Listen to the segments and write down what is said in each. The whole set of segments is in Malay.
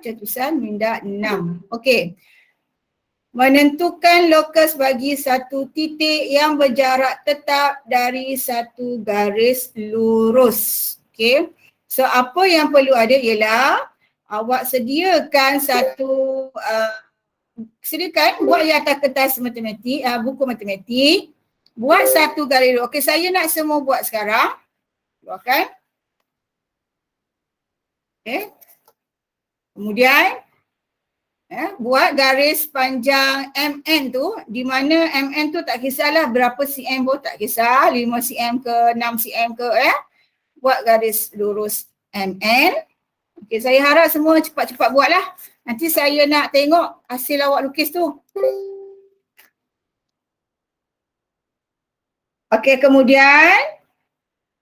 Cetusan minda 6. Okey. Menentukan lokus bagi satu titik yang berjarak tetap dari satu garis lurus. Okey. So apa yang perlu ada ialah awak sediakan sediakan buat di atas kertas matematik, buku matematik, buat satu garis lurus. Okey, saya nak semua buat sekarang. Buatkan. Okey. Kemudian buat garis panjang MN tu, di mana MN tu tak kisahlah berapa cm pun tak kisah, 5 cm ke 6 cm ke buat garis lurus MN. Okey, saya harap semua cepat-cepat buatlah. Nanti saya nak tengok hasil awak lukis tu. Okey, kemudian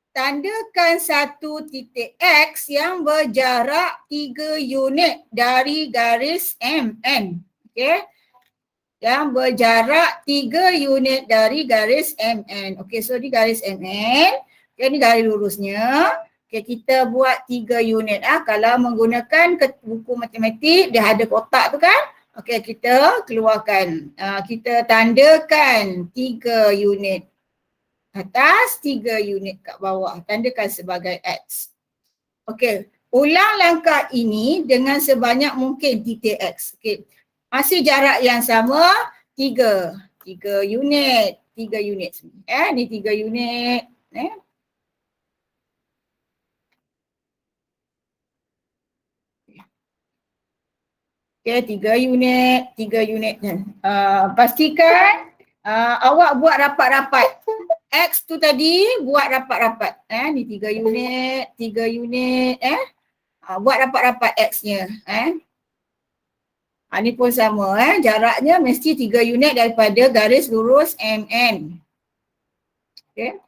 tandakan satu titik X yang berjarak 3 unit dari garis MN. Okey. Yang berjarak 3 unit dari garis MN. Okey, so di garis MN, okay, ni garis lurusnya. Okey, kita buat 3 unit. Kalau menggunakan buku matematik, dia ada kotak tu kan. Okey, kita keluarkan. Kita tandakan 3 unit atas, 3 unit kat bawah. Tandakan sebagai X. Okey, ulang langkah ini dengan sebanyak mungkin titik X. Okey, masih jarak yang sama, 3 unit. 3 unit. Ni 3 unit. Okey, 3 unit. 3 unit. Pastikan awak buat rapat-rapat. X tu tadi buat rapat-rapat. Ni 3 unit, 3 unit. Buat rapat-rapat X-nya. Ni pun sama. Jaraknya mesti 3 unit daripada garis lurus MN. Okay.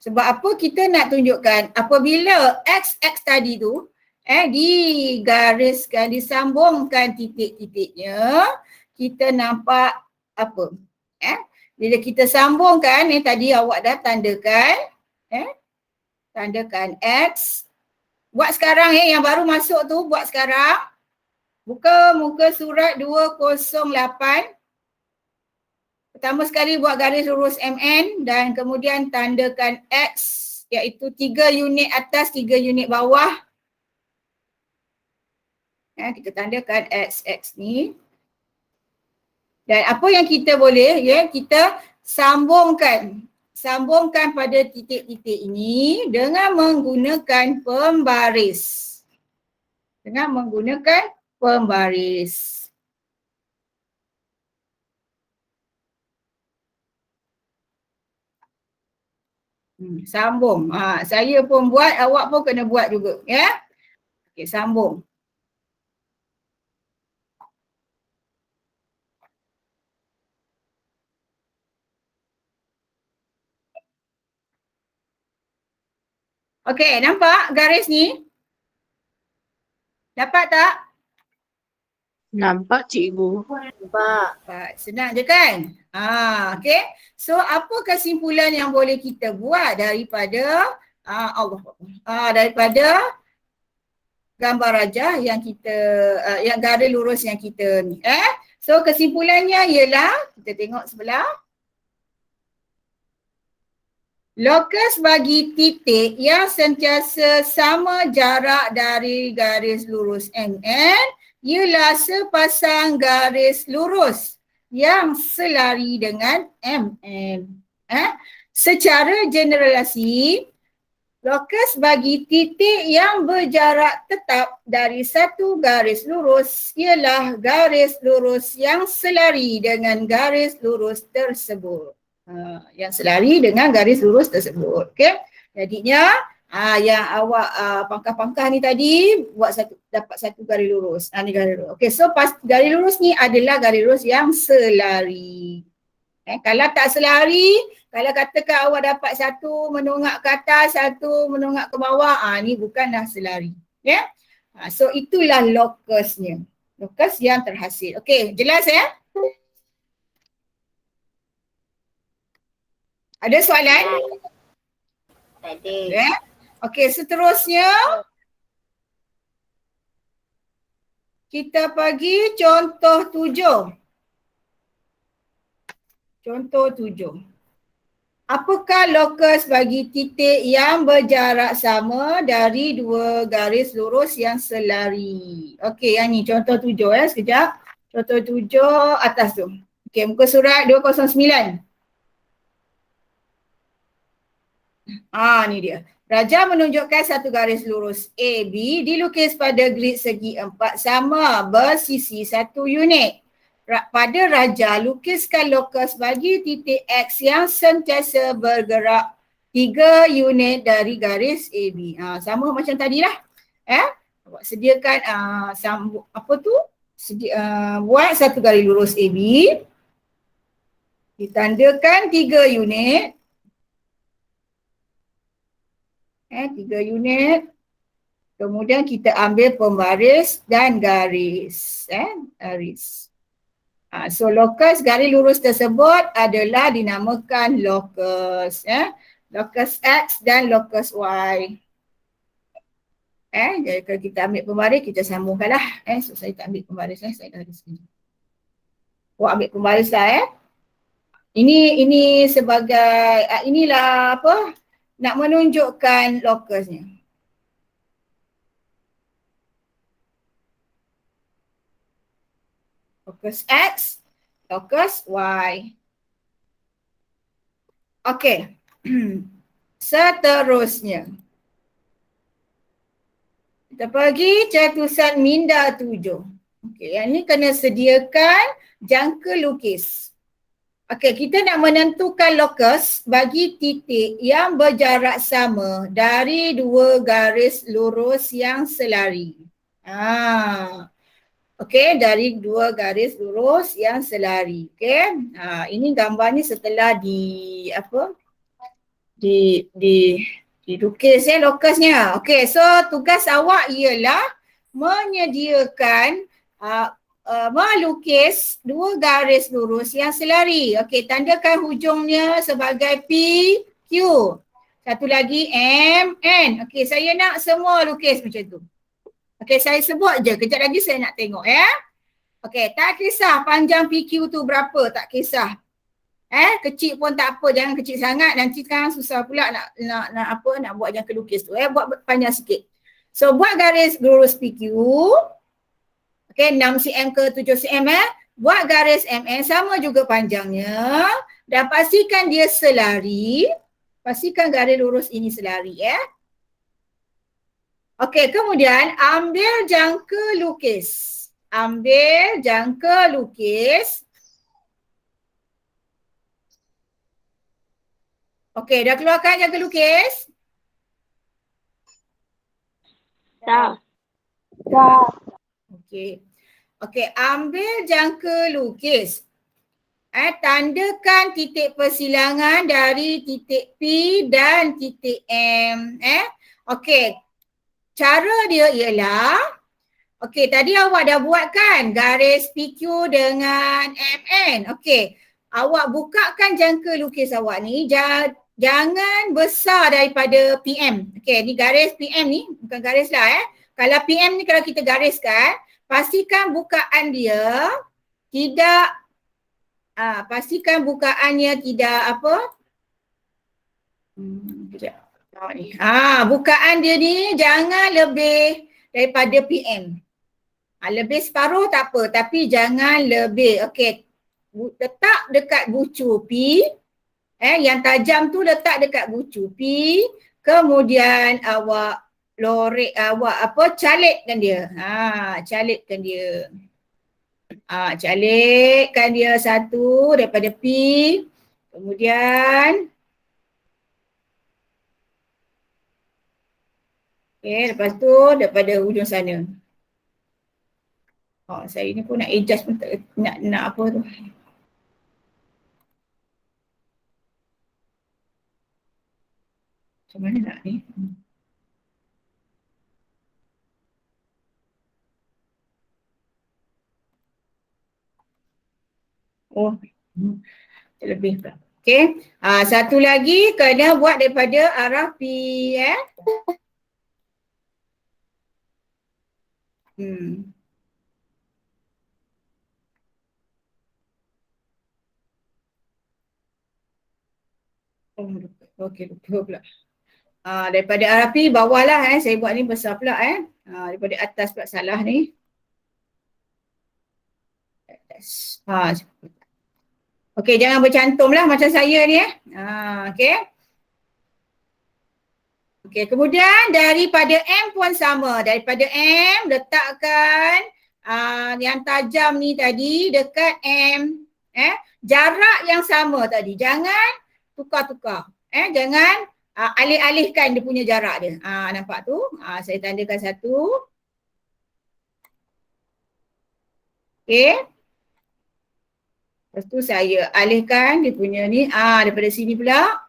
Sebab apa kita nak tunjukkan? Apabila X tadi tu digariskan, disambungkan titik-titiknya, kita nampak apa? Bila kita sambungkan, tadi awak dah tandakan, tandakan X. Buat sekarang yang baru masuk tu, buat sekarang. Buka muka surat 208. Pertama sekali buat garis lurus MN dan kemudian tandakan X, iaitu 3 unit atas, 3 unit bawah. Kita tandakan X ni. Dan apa yang kita boleh, kita sambungkan pada titik-titik ini dengan menggunakan pembaris. Sambung. Saya pun buat, awak pun kena buat juga. Okey, sambung. Okey, nampak garis ni? Dapat tak? Nampak cikgu. Nampak. Senang je kan? Okey. So apa kesimpulan yang boleh kita buat daripada daripada gambar rajah yang kita yang garis lurus yang kita ni. So kesimpulannya ialah, kita tengok sebelah. Lokus bagi titik yang sentiasa sama jarak dari garis lurus MN ialah sepasang garis lurus yang selari dengan MN. Secara generalisasi, lokus bagi titik yang berjarak tetap dari satu garis lurus ialah garis lurus yang selari dengan garis lurus tersebut. Yang selari dengan garis lurus tersebut. Okey. Jadinya yang awak pangkah-pangkah ni tadi dapat satu garis lurus. Ni garis lurus. Okey, so garis lurus ni adalah garis lurus yang selari. Kalau tak selari, kalau katakan awak dapat satu menongak ke atas, satu menongak ke bawah, ni bukanlah selari. So itulah lokusnya. Lokus yang terhasil. Okey, jelas ya? Ada soalan? Tak ada. Okey, seterusnya Kita pergi contoh 7. Contoh 7. Apakah lokus bagi titik yang berjarak sama dari dua garis lurus yang selari? Okey, yang ni contoh 7 sekejap. Contoh 7 atas tu. Okey, muka surat 209. Ni dia. Raja menunjukkan satu garis lurus AB dilukis pada grid segi 4 sama bersisi 1 unit. Pada raja, lukiskan lokus bagi titik X yang sentiasa bergerak 3 unit dari garis AB. Sama macam tadilah. Awak sediakan buat satu garis lurus AB. Ditandakan 3 unit. 3 unit. Kemudian kita ambil pembaris dan garis. Garis. So lokus garis lurus tersebut adalah dinamakan lokus. Lokus X dan lokus Y. Jadi kalau kita ambil pembaris, kita sambungkanlah. So saya tak ambil pembaris, saya dah ada sini. Awak ambil pembaris lah. Ini sebagai, inilah apa? Nak menunjukkan lokusnya. Lokus X, lokus Y. Okey. Seterusnya. Kita pergi cetusan minda 7. Okey, yang ni kena sediakan jangka lukis. Okey, kita nak menentukan lokus bagi titik yang berjarak sama dari dua garis lurus yang selari. Okey, dari dua garis lurus yang selari. Okey. Ini gambarnya setelah dilukis lokusnya. Okey, so tugas awak ialah menyediakan melukis dua garis lurus yang selari. Okey, tandakan hujungnya sebagai P, Q. Satu lagi M, N. Okey, saya nak semua lukis macam tu. Okey, saya sebut je. Kejap lagi saya nak tengok Okey, tak kisah panjang PQ tu berapa, tak kisah. Kecil pun tak apa, jangan kecil sangat. Nanti kan susah pula nak buat jangka lukis tu. Buat panjang sikit. So, buat garis lurus PQ. Okey, 6 cm ke 7 cm Buat garis MN sama juga panjangnya dan pastikan dia selari. Pastikan garis lurus ini selari Okey, kemudian ambil jangka lukis. Ambil jangka lukis. Okey, dah keluarkan jangka lukis? Tak. Okey. Okey, ambil jangka lukis. Tandakan titik persilangan dari titik P dan titik M. Okey. Cara dia ialah, okey, tadi awak dah buat kan garis PQ dengan MN. Okey. Awak bukakan jangka lukis awak ni, jangan besar daripada PM. Okey, ni garis PM ni, bukan garis lah Kalau PM ni kalau kita gariskan, pastikan bukaan dia tidak pastikan bukaannya tidak bukaan dia ni jangan lebih daripada PM. Lebih separuh tak apa, tapi jangan lebih. Okey. Letak dekat bucu P. Yang tajam tu letak dekat bucu P. Kemudian awak calitkan dia. Calitkan dia. Calitkan dia satu daripada P. Kemudian lepas tu daripada hujung sana. Saya ni pun nak adjust pun nak apa tu. Macam mana nak ni? Lebih pula. Okey. Satu lagi kena buat daripada arah P Oh, lupa. Okey, lupa pula. Daripada Arapi bawah lah saya buat ni besar pula daripada atas pula salah ni. Atas. Okey, jangan bercantum lah macam saya ni okey. Okey, kemudian daripada M pun sama. Daripada M letakkan yang tajam ni tadi dekat M. Jarak yang sama tadi. Jangan tukar-tukar. Jangan alih-alihkan dia punya jarak dia. Nampak tu? Saya tandakan satu. Okey. Lepas tu saya alihkan dia punya ni. Daripada sini pula.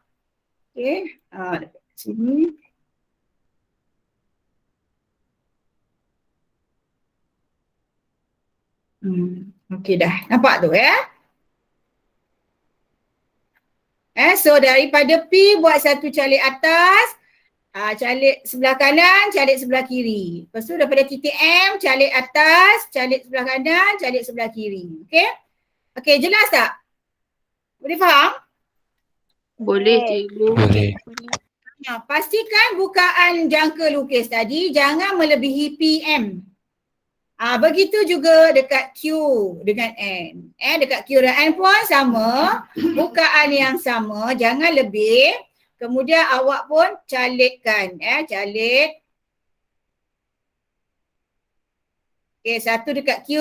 Okey. Daripada sini. Okey dah. Nampak tu So daripada P buat satu calik atas, calik sebelah kanan, calik sebelah kiri. Lepas tu daripada titik M, calik atas, calik sebelah kanan, calik sebelah kiri. Okey? Okey, jelas tak? Boleh faham? Boleh, cikgu. Boleh. Pastikan bukaan jangka lukis tadi jangan melebihi PM. Begitu juga dekat Q dengan N. Dekat Q dan N pun sama, bukaan yang sama, jangan lebih. Kemudian awak pun calikkan, calik. Okey, satu dekat Q,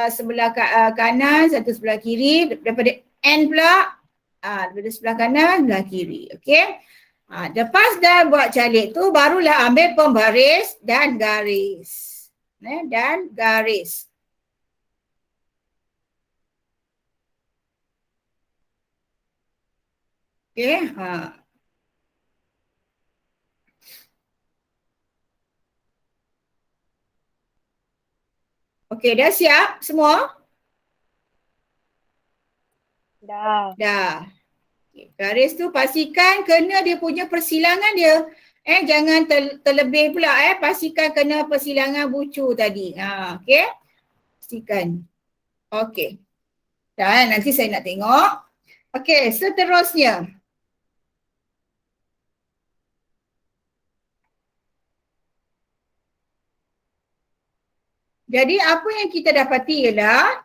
sebelah kanan, satu sebelah kiri. Daripada N pula, daripada sebelah kanan, sebelah kiri. Okey. Lepas dah buat calik tu, barulah ambil pembaris dan garis. Dan garis. Okey. Okey, dah siap semua? Dah. Dah. Okay. Garis tu pastikan kena dia punya persilangan dia. Jangan terlebih pula pastikan kena persilangan bucu tadi. Okey. Pastikan. Okey. Dan nanti saya nak tengok. Okey, seterusnya. Jadi apa yang kita dapati ialah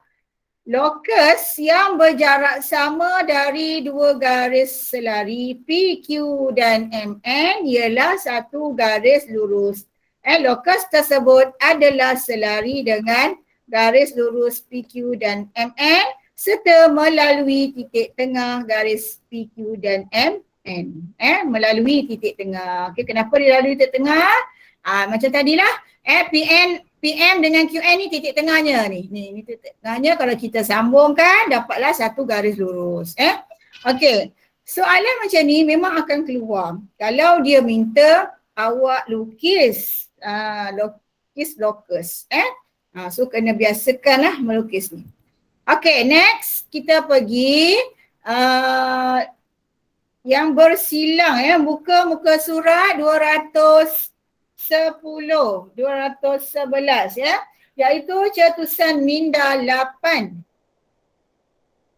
lokus yang berjarak sama dari dua garis selari PQ dan MN ialah satu garis lurus. Lokus tersebut adalah selari dengan garis lurus PQ dan MN serta melalui titik tengah garis PQ dan MN. Melalui titik tengah. Okay, kenapa dia lalui titik tengah? Macam tadilah, PM dengan QN ni titik tengahnya ni. Ni titik tengahnya kalau kita sambungkan dapatlah satu garis lurus. Okey. Soalan macam ni memang akan keluar. Kalau dia minta awak lukis lokus. So kena biasakanlah melukis ni. Okey, next kita pergi yang bersilang buka muka surat 211 iaitu cetusan minda 8.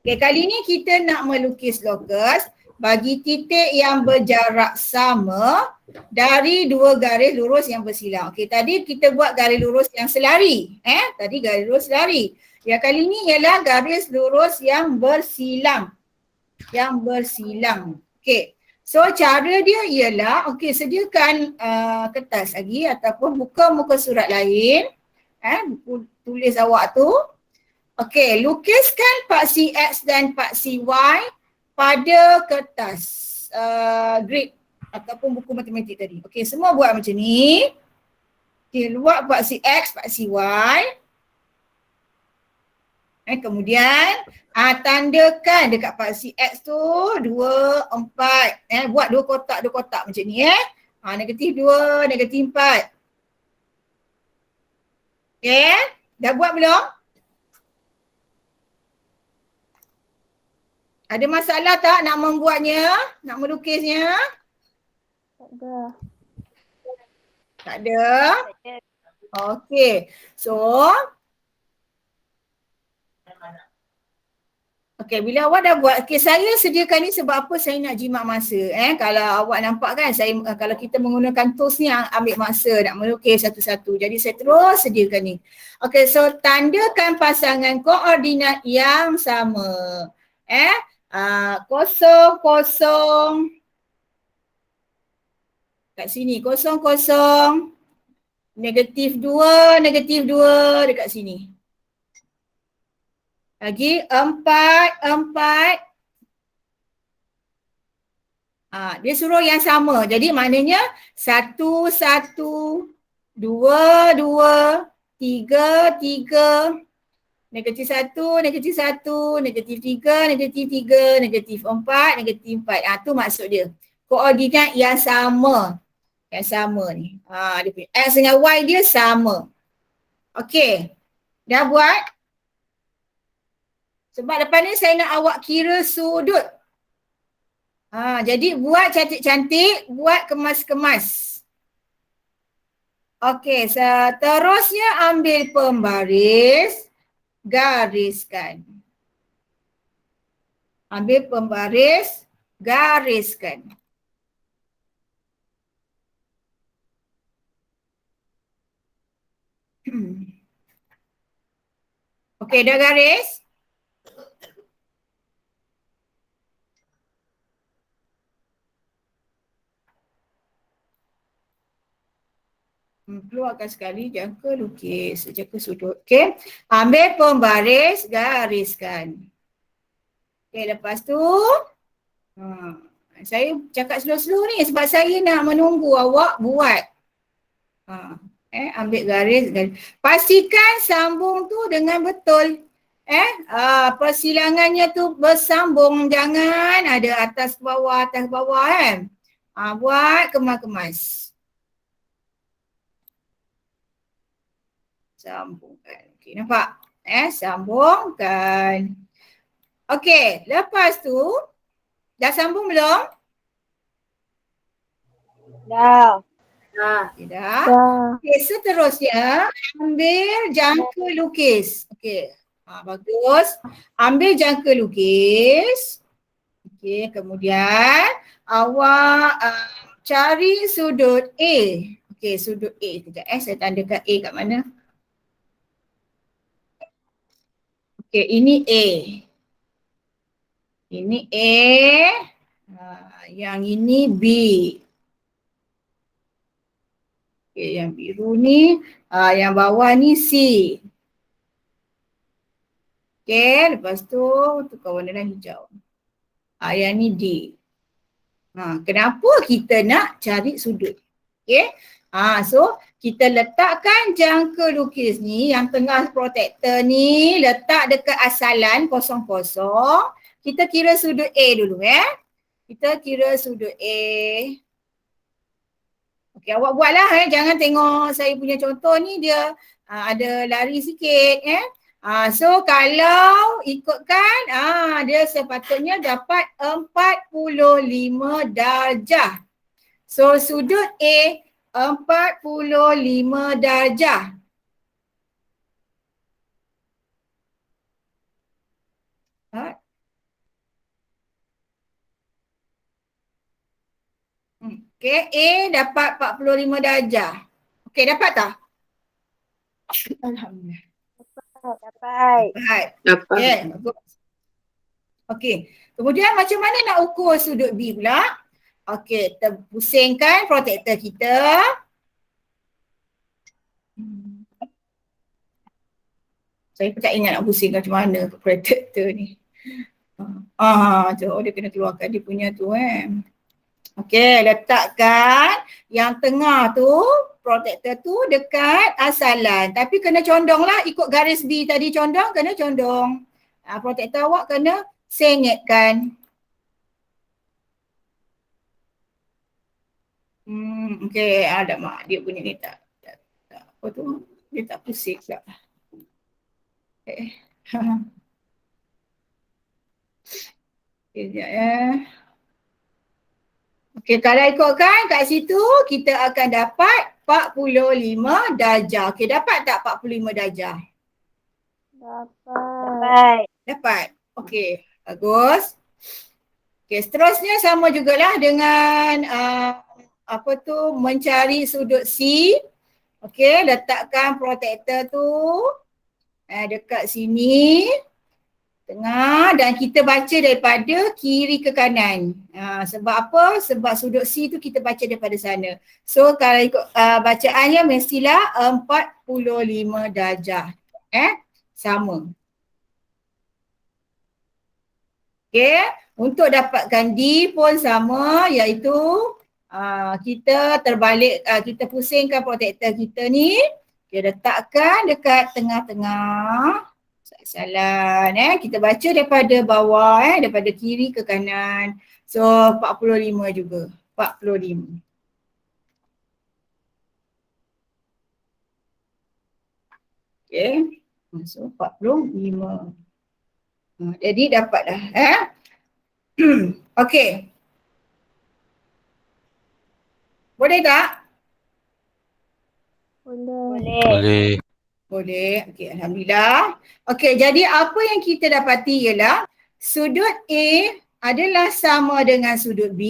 Okay, kali ni kita nak melukis lokus bagi titik yang berjarak sama dari dua garis lurus yang bersilang. Okay, tadi kita buat garis lurus yang selari. Tadi garis lurus selari. Yang kali ni ialah garis lurus yang bersilang. Okay. So cara dia ialah, sediakan kertas lagi ataupun buka muka surat lain. Tulis awak tu. Okey, lukiskan paksi X dan paksi Y pada kertas grid ataupun buku matematik tadi. Okey, semua buat macam ni. Okey, buat paksi X, paksi Y. Kemudian tandakan dekat paksi X tu 2, 4. Buat dua kotak macam ni negatif 2, negatif 4. Okay, dah buat belum? Ada masalah tak nak membuatnya, nak melukisnya? Tak ada. Tak ada? Okay, so Okey, bila awak dah buat, okey, saya sediakan ni sebab apa saya nak jimat masa. Kalau awak nampak kan, saya kalau kita menggunakan tools ni ambil masa nak melukis satu-satu. Jadi saya terus sediakan ni. Okey, so tandakan pasangan koordinat yang sama. Kosong, kosong. Kat sini, kosong, kosong. Negatif 2 dekat sini. Lagi 4. Dia suruh yang sama. Jadi maknanya 1, 1, 2, 2, 3, 3, negatif 1, negatif 1, negatif 3, negatif 3, negatif 4, negatif 4. Tu maksud dia. Koordinat yang sama. Yang sama ni. Dia punya X dengan Y dia sama. Okey. Dah buat? Sebab lepas ni saya nak awak kira sudut. Jadi buat cantik-cantik, buat kemas-kemas. Okey, seterusnya ambil pembaris, gariskan. Ambil pembaris, gariskan. Okey, dah garis? Keluarkan sekali jangka lukis, jangka sudut. Okey, ambil pembaris, gariskan. Okey, lepas tu saya cakap slow-slow ni sebab saya nak menunggu awak buat. Ambil garis. Pastikan sambung tu dengan betul. Persilangannya tu bersambung, jangan ada atas bawah kan. Buat kemas-kemas. Sambungkan. Okey, nampak? Sambungkan. Okey, lepas tu dah sambung belum? Dah. Okay, dah. Okey, seterusnya ambil jangka lukis. Okey. Bagus. Ambil jangka lukis. Okey, kemudian awak cari sudut A. Okey, sudut A. Sekejap saya tandakan A kat mana? Okey, ini A. Ini A. Yang ini B. Okey, yang biru ni, yang bawah ni C. Okey, lepas tu tukar warna dah hijau. Yang ni D. Kenapa kita nak cari sudut? Okey. So kita letakkan jangka lukis ni yang tengah protektor ni letak dekat asalan kosong-kosong. Kita kira sudut A dulu Kita kira sudut A. Okey, awak buatlah jangan tengok saya punya contoh ni dia ada lari sikit So kalau ikutkan dia sepatutnya dapat 45 darjah. So sudut A 45 darjah. Okey, A dapat 45 darjah. Okey, dapat tak? Alhamdulillah. Dapat. Okey, bagus. Okey, kemudian macam mana nak ukur sudut B pula? Okey, kita pusingkan protektor kita. Saya pun tak ingat nak pusing macam mana protektor ni. Dia kena keluarkan dia punya tu Okey, letakkan yang tengah tu, protektor tu dekat asalan. Tapi kena condong lah, ikut garis B tadi condong, kena condong. Protektor awak kena sengitkan. Okey, ada mak dia punya ni tak apa tu, dia tak pusing pula. Okay. Sekejap Okey, kalau ikutkan kat situ kita akan dapat 45 darjah. Okey, dapat tak 45 darjah? Dapat. Dapat. Okey, bagus. Okey, seterusnya sama jugalah dengan apa tu, mencari sudut C. Okey, letakkan protektor tu dekat sini, tengah, dan kita baca daripada kiri ke kanan. Sebab apa? Sebab sudut C tu kita baca daripada sana. So kalau ikut bacaannya mestilah 45 darjah. Sama. Okey, untuk dapatkan D pun sama, iaitu kita terbalik, kita pusingkan protektor kita ni, kita letakkan dekat tengah-tengah salan, kita baca daripada bawah, daripada kiri ke kanan. So 45 juga, 45. Okey, so 45. Jadi dapatlah. Okey. Boleh tak? Boleh. Boleh. Boleh. Okey, alhamdulillah. Okey, jadi apa yang kita dapati ialah sudut A adalah sama dengan sudut B,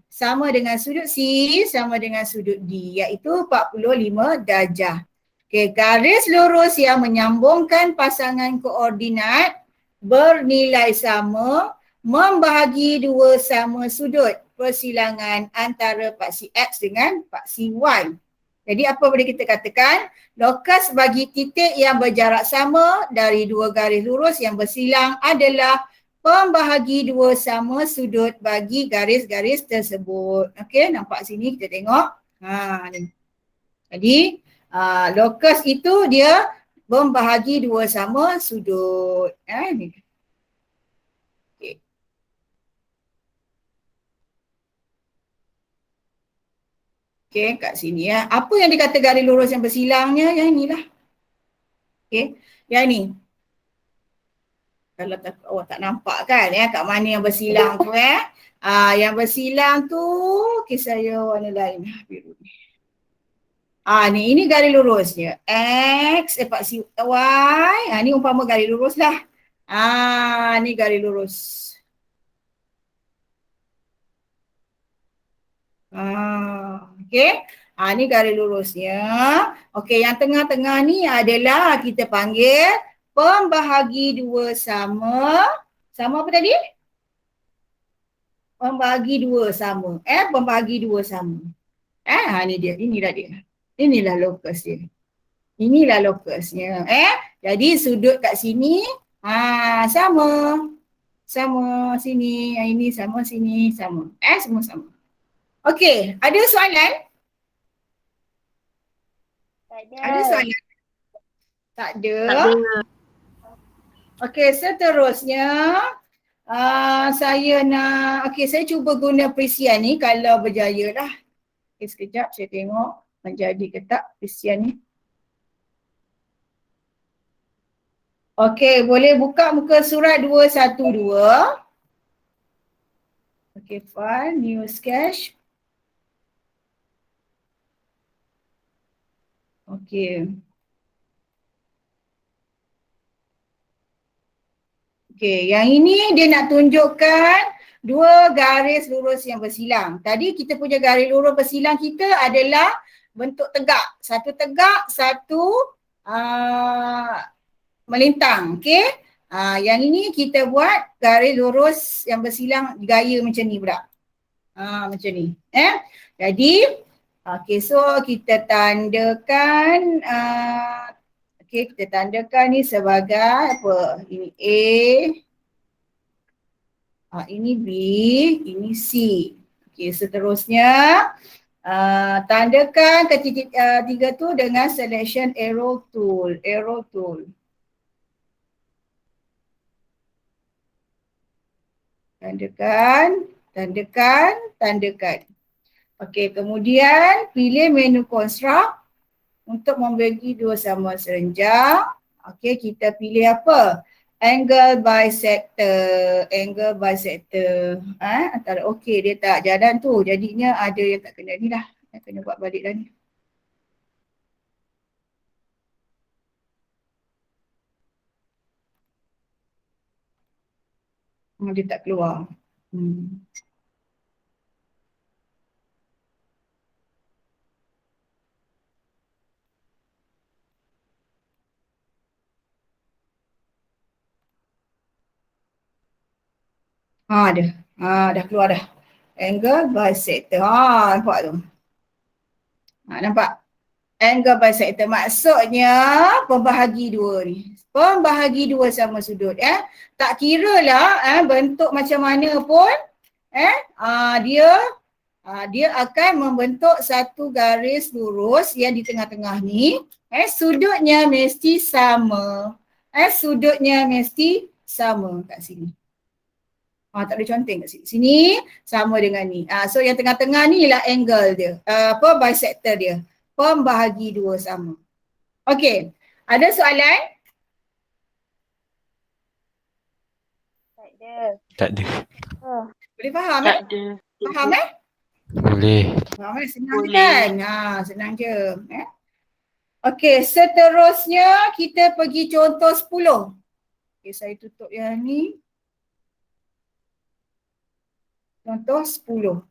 sama dengan sudut C, sama dengan sudut D, iaitu 45 darjah. Okey, garis lurus yang menyambungkan pasangan koordinat bernilai sama membahagi dua sama sudut persilangan antara paksi X dengan paksi Y. Jadi apa boleh kita katakan? Lokus bagi titik yang berjarak sama dari dua garis lurus yang bersilang adalah pembahagi dua sama sudut bagi garis-garis tersebut. Okey, nampak sini kita tengok. Ni. Jadi lokus itu dia membahagi dua sama sudut. Ni. Okey. Okey, kat sini ya. Apa yang dikata garis lurus yang bersilangnya? Yang inilah. Okey, yang ni. Kalau awak tak nampak kan kat mana yang bersilang tu yang bersilang tu, okey saya warna lain biru ni. Ni ini garis lurusnya. X paksi Y. Ni umpama garis lurus lah. Ni garis lurus. Okey. Ni garis lurusnya. Okey, yang tengah-tengah ni adalah kita panggil pembahagi dua sama. Sama apa tadi? Pembahagi dua sama. Pembahagi dua sama. Ni dia. Inilah dia. Inilah lokus dia. Inilah lokusnya. Jadi sudut kat sini sama. Sama sini. Ini sama sini. Sama. Semua sama. Okey. Ada soalan? Tak ada. Ada soalan? Tak ada. Tak ada. Okey, seterusnya saya nak, saya cuba guna perisian ni kalau berjaya lah. Okay, sekejap saya tengok menjadi ke tak perisian ni. Okey, boleh buka muka surat 212. Okey, file, new sketch. Okey. Okey, yang ini dia nak tunjukkan dua garis lurus yang bersilang. Tadi kita punya garis lurus bersilang kita adalah bentuk tegak. Satu tegak, satu melintang. Okey. Yang ini kita buat garis lurus yang bersilang gaya macam ni pula. Macam ni. Jadi, so kita tandakan kita tandakan ni sebagai apa? Ini A, ini B, ini C. Seterusnya tandakan ketiga tu dengan selection arrow tool. Tandakan. Kemudian pilih menu construct untuk membagi dua sama serenjang. Kita pilih apa? Angle bisector. Antara dia tak jalan tu. Jadinya ada yang tak kena ni lah. Yang kena buat balik dah ni. Dia tak keluar. Dah. Dah keluar dah. Angle bisector. Nampak tu. Nampak? Angle bisector. Maksudnya pembahagi dua ni. Pembahagi dua sama sudut. Tak kira lah bentuk macam mana pun. Dia akan membentuk satu garis lurus yang di tengah-tengah ni. Sudutnya mesti sama. Sudutnya mesti sama kat sini. Tak boleh conteng kat sini. Sini sama dengan ni. So yang tengah-tengah ni ialah angle dia. Bisector dia. Pembahagi dua sama. Okey. Ada soalan? Tak ada. Tak ada. Boleh faham Tak ada. Faham Boleh. Faham Senang je Boleh. kan? Senang je. Okey, seterusnya kita pergi contoh 10. Okey, saya tutup yang ni. Contoh 10.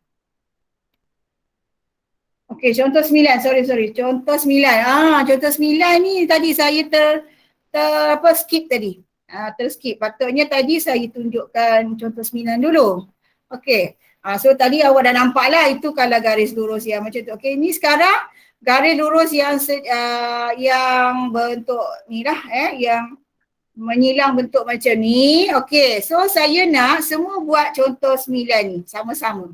Okey, contoh 9. Sorry. Contoh 9. Contoh 9 ni tadi saya skip tadi. Terskip. Patutnya tadi saya tunjukkan contoh 9 dulu. Okey. So tadi awak dah nampak lah itu kalau garis lurus yang macam tu. Okey, ni sekarang garis lurus yang bentuk ni lah yang menyilang bentuk macam ni. Okey, so saya nak semua buat contoh 9 ni sama-sama.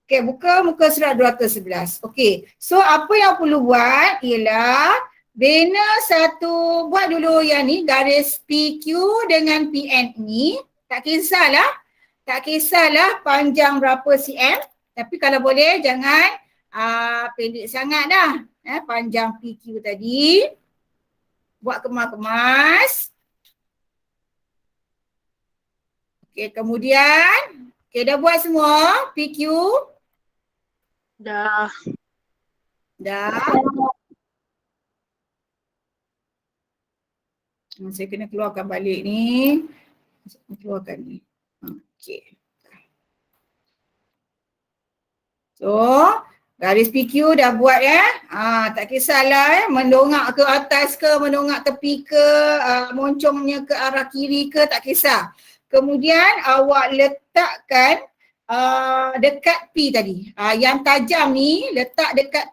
Okey, buka muka surat 211. Okey, so apa yang perlu buat ialah bina satu, buat dulu yang ni garis PQ dengan PN ni. Tak kisahlah panjang berapa cm, tapi kalau boleh jangan pendek sangat dah. Panjang PQ tadi. Buat kemas-kemas. Okey, kemudian dah buat semua PQ? Dah. Saya kena keluarkan balik ni. Keluarkan ni. Okey. So, garis PQ dah buat tak kisahlah mendongak ke atas ke, mendongak tepi ke, moncongnya ke arah kiri ke, tak kisah. Kemudian awak letakkan dekat P tadi. Yang tajam ni letak dekat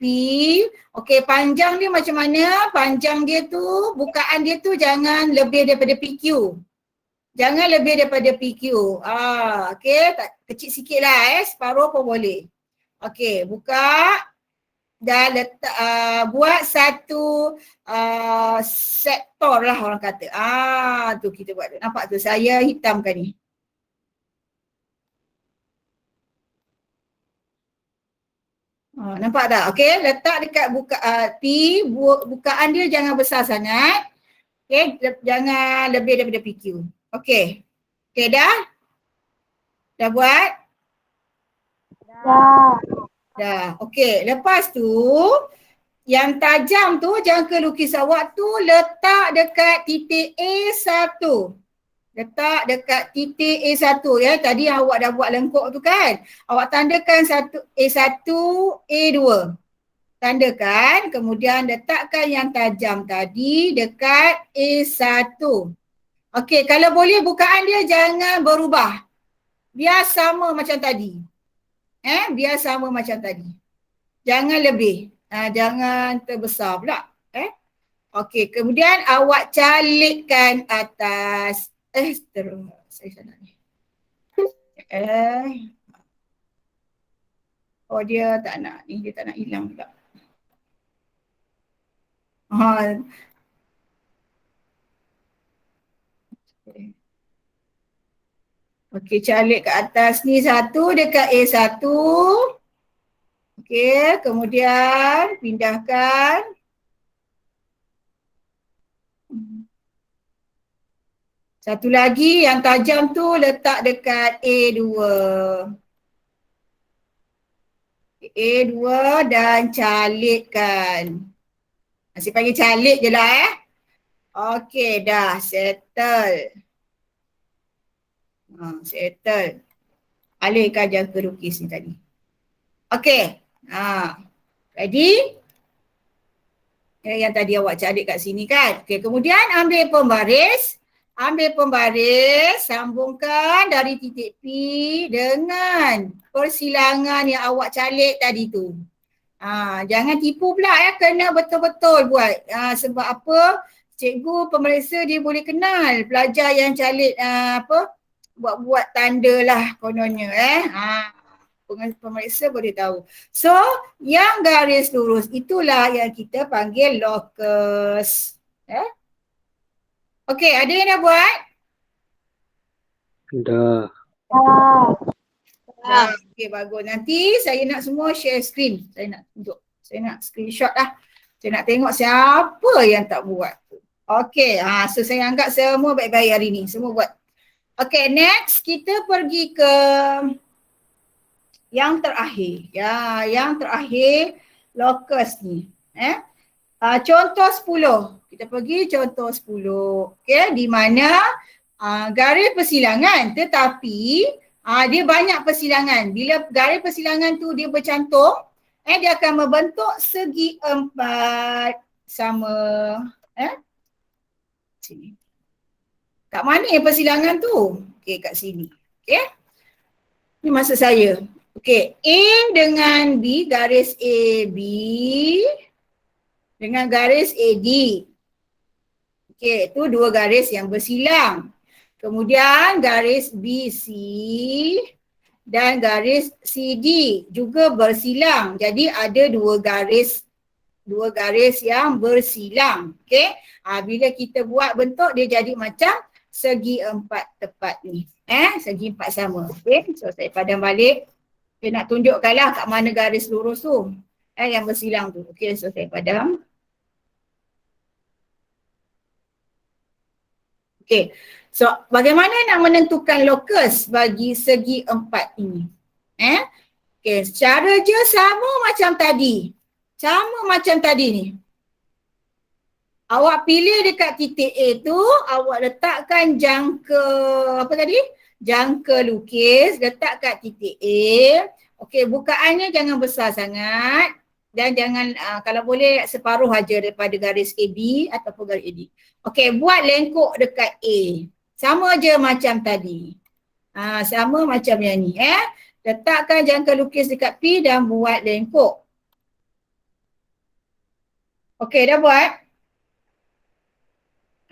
P. Okey, panjang dia macam mana? Panjang dia tu, bukaan dia tu jangan lebih daripada PQ. Okey, kecil sikit lah separuh pun boleh. Okey, buka. Dah letak, buat satu sektor lah orang kata. Tu kita buat. Nampak tu, saya hitamkan ni. Nampak tak? Okey, letak dekat P, bukaan dia jangan besar sangat. Okey, jangan lebih daripada PQ. Okey. Okey dah? Dah buat? Dah. Okey, lepas tu yang tajam tu jangka lukis awak tu letak dekat titik A1. Letak dekat titik A1 Tadi awak dah buat lengkuk tu kan. Awak tandakan A1, A2. Tandakan, kemudian letakkan yang tajam tadi dekat A1. Okey, kalau boleh bukaan dia jangan berubah. Biar sama macam tadi. Biar sama macam tadi. Jangan lebih. Jangan terbesar pula. Okey, kemudian awak calikkan atas. Terus. Saya salah ni. Dia tak nak ni. Dia tak nak hilang pula. Okey, calik ke atas ni satu dekat A1. Okey, kemudian pindahkan. Satu lagi yang tajam tu letak dekat A2. A2 dan calikkan. Saya panggil calik je lah Okey, dah settle. Settle. Alihkan jangka lukis ni tadi. Okey. Ready? Yang tadi awak cari kat sini kan. Okey, kemudian ambil pembaris. Ambil pembaris, sambungkan dari titik P dengan persilangan yang awak calik tadi tu. Jangan tipu pula ya, kena betul-betul buat. Sebab apa? Cikgu pemeriksa dia boleh kenal pelajar yang calik buat-buat tanda lah kononnya pemeriksa boleh tahu. So, yang garis lurus itulah yang kita panggil locus. Okey, ada yang dah buat? Dah. Okey, bagus. Nanti saya nak semua share screen. Saya nak tunjuk. Saya nak screenshot lah. Saya nak tengok siapa yang tak buat. Okey, so saya anggap semua baik-baik hari ni. Semua buat. Okey, next kita pergi ke yang terakhir. Ya, yang terakhir locus ni. Contoh 10. Kita pergi contoh 10. Okey, di mana garis persilangan tetapi dia banyak persilangan. Bila garis persilangan tu dia bercantum, dia akan membentuk segi empat sama. Sini. Kat mana persilangan tu? Okey, kat sini. Okey. Ini maksud saya. Okey, A dengan B, garis AB dengan garis AD. Okey, itu dua garis yang bersilang. Kemudian garis BC dan garis CD juga bersilang. Jadi ada dua garis yang bersilang. Okey. Bila kita buat bentuk dia jadi macam segi empat tepat ni. Segi empat sama. Okey. So saya padam balik. Saya nak tunjukkanlah kat mana garis lurus tu. Yang bersilang tu. Okey, so saya padam. Okey. So bagaimana nak menentukan locus bagi segi empat ini? Okey, secara je sama macam tadi. Sama macam tadi ni. Awak pilih dekat titik A tu, awak letakkan jangka apa tadi? Jangka lukis, letak kat titik A. Okey, bukaannya jangan besar sangat dan jangan kalau boleh separuh aja daripada garis AB ataupun garis AD. Okey, buat lengkok dekat A. Sama je macam tadi. Sama macam yang ni. Letakkan jangka lukis dekat P dan buat lengkok. Okey, dah buat?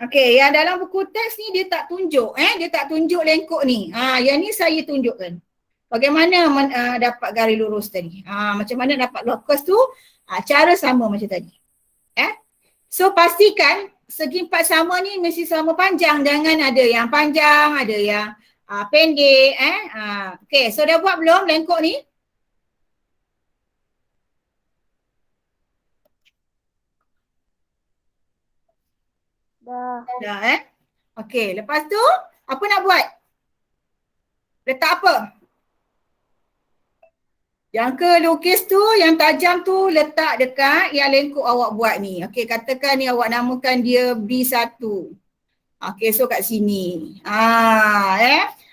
Okey, yang dalam buku teks ni dia tak tunjuk. Dia tak tunjuk lengkok ni. Yang ni saya tunjukkan. Bagaimana dapat garis lurus tadi. Macam mana dapat locus tu. Cara sama macam tadi. So pastikan segi empat sama ni mesti sama panjang. Jangan ada yang panjang, ada yang pendek. Okey, so dah buat belum lengkok ni? Dah Okey, lepas tu apa nak buat? Letak apa? Jangka lukis tu yang tajam tu letak dekat yang lengkok awak buat ni. Okey, katakan ni awak namakan dia B1. Okey, so kat sini.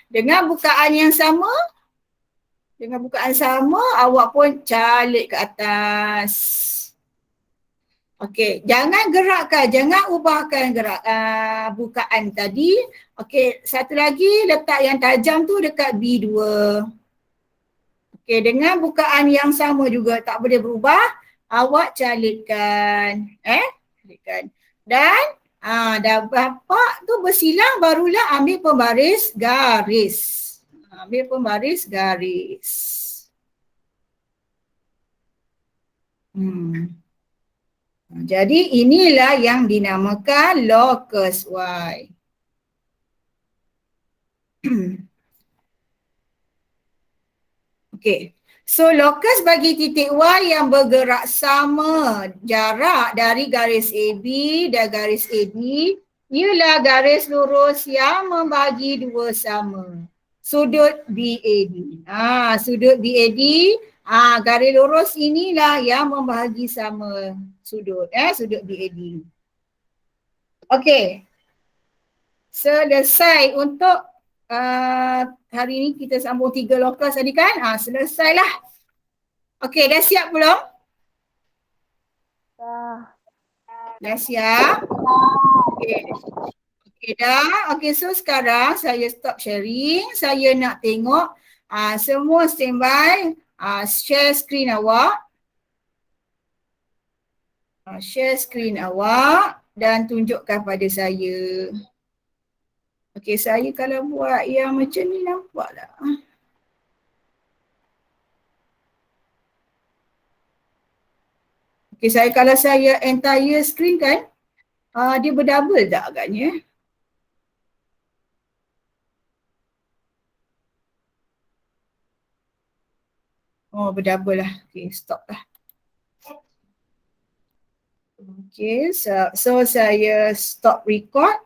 Dengan bukaan yang sama, awak pun calik ke atas. Okey, jangan gerakkan, jangan ubahkan gerak bukaan tadi. Okey, satu lagi letak yang tajam tu dekat B2. Okey, dengan bukaan yang sama juga tak boleh berubah, awak calitkan. Dan dah bapak tu bersilang barulah ambil pembaris garis. Ambil pembaris garis. Jadi inilah yang dinamakan locus Y. Okey. So locus bagi titik Y yang bergerak sama jarak dari garis AB dan garis AD ialah garis lurus yang membagi dua sama. Sudut BAD. Sudut BAD, garis lurus inilah yang membagi sama sudut, sudut BAD. Okey. Selesai untuk hari ni kita sambung 3 locus tadi kan? Selesailah. Okey, dah siap belum? Dah. Dah siap? Okey. Okey dah. Okey, so sekarang saya stop sharing. Saya nak tengok semua standby. Share screen awak. Share screen awak dan tunjukkan pada saya. Okey, saya kalau buat yang macam ni nampak tak? Okey, kalau saya entire screen kan, dia berdouble tak agaknya? Oh, berdouble lah. Okey, stop lah. Okey, so saya stop record.